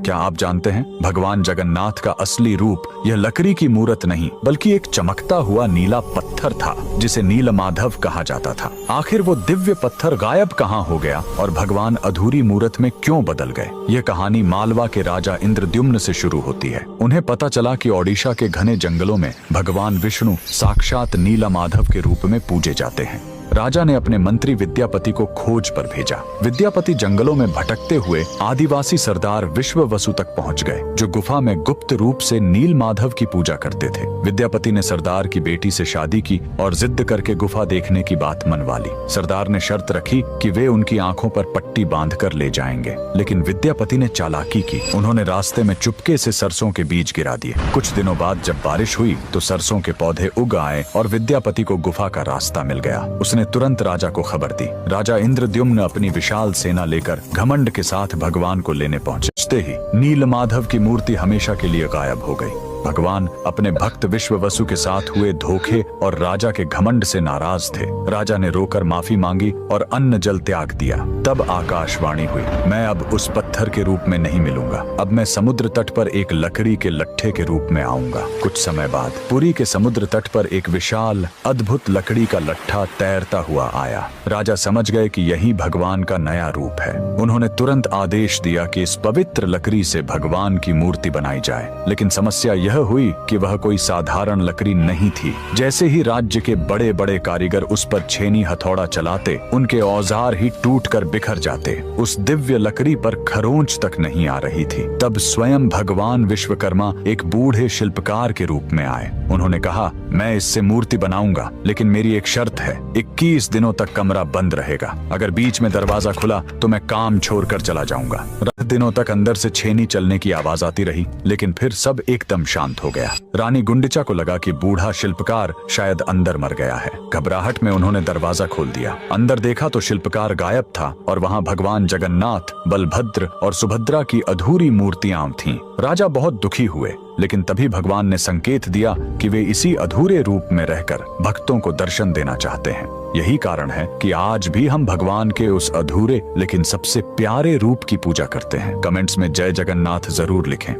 क्या आप जानते हैं भगवान जगन्नाथ का असली रूप यह लकड़ी की मूरत नहीं बल्कि एक चमकता हुआ नीला पत्थर था जिसे नीलमाधव कहा जाता था। आखिर वो दिव्य पत्थर गायब कहाँ हो गया और भगवान अधूरी मूरत में क्यों बदल गए? यह कहानी मालवा के राजा इंद्रद्युम्न से शुरू होती है। उन्हें पता चला कि ओडिशा के घने जंगलों में भगवान विष्णु साक्षात नीलमाधव के रूप में पूजे जाते हैं। राजा ने अपने मंत्री विद्यापति को खोज पर भेजा। विद्यापति जंगलों में भटकते हुए आदिवासी सरदार विश्ववसु तक पहुंच गए, जो गुफा में गुप्त रूप से नीलमाधव की पूजा करते थे। विद्यापति ने सरदार की बेटी से शादी की और जिद करके गुफा देखने की बात मनवा ली। सरदार ने शर्त रखी कि वे उनकी आंखों पर पट्टी बांधकर ले जाएंगे, लेकिन विद्यापति ने चालाकी की। उन्होंने रास्ते में चुपके से सरसों के बीज गिरा दिए। कुछ दिनों बाद जब बारिश हुई तो सरसों के पौधे उग आए और विद्यापति को गुफा का रास्ता मिल गया। उसने तुरंत राजा को खबर दी। राजा इंद्रद्युम्न अपनी विशाल सेना लेकर घमंड के साथ भगवान को लेने पहुंचे ही नीलमाधव की मूर्ति हमेशा के लिए गायब हो गई। भगवान अपने भक्त विश्ववसु के साथ हुए धोखे और राजा के घमंड से नाराज थे। राजा ने रोकर माफी मांगी और अन्न जल त्याग दिया। तब आकाशवाणी हुई, मैं अब उस पत्थर के रूप में नहीं मिलूंगा, अब मैं समुद्र तट पर एक लकड़ी के लट्ठे के रूप में आऊंगा। कुछ समय बाद पुरी के समुद्र तट पर एक विशाल अद्भुत लकड़ी का लट्ठा तैरता हुआ आया। राजा समझ गए कि यही भगवान का नया रूप है। उन्होंने तुरंत आदेश दिया कि इस पवित्र लकड़ी से भगवान की मूर्ति बनाई जाए, लेकिन समस्या यह हुई कि वह कोई साधारण लकड़ी नहीं थी। जैसे ही राज्य के बड़े बड़े कारीगर उस पर छेनी हथौड़ा चलाते, उनके औजार ही टूटकर बिखर जाते। उस दिव्य लकड़ी पर खरोंच तक नहीं आ रही थी। तब स्वयं भगवान विश्वकर्मा एक बूढ़े शिल्पकार के रूप में आए। उन्होंने कहा, मैं इससे मूर्ति बनाऊंगा, लेकिन मेरी एक शर्त है, 21 दिनों तक कमरा बंद रहेगा। अगर बीच में दरवाजा खुला तो मैं काम छोड़कर चला जाऊंगा। दिनों तक अंदर से छेनी चलने की आवाज आती रही, लेकिन फिर सब एकदम शांत हो गया। रानी गुंडिचा को लगा कि बूढ़ा शिल्पकार शायद अंदर मर गया है। घबराहट में उन्होंने दरवाजा खोल दिया। अंदर देखा तो शिल्पकार गायब था और वहां भगवान जगन्नाथ, बलभद्र और सुभद्रा की अधूरी मूर्तियां थीं। राजा बहुत दुखी हुए, लेकिन तभी भगवान ने संकेत दिया कि वे इसी अधूरे रूप में रहकर भक्तों को दर्शन देना चाहते हैं। यही कारण है कि आज भी हम भगवान के उस अधूरे लेकिन सबसे प्यारे रूप की पूजा करते हैं। कमेंट्स में जय जगन्नाथ जरूर लिखें।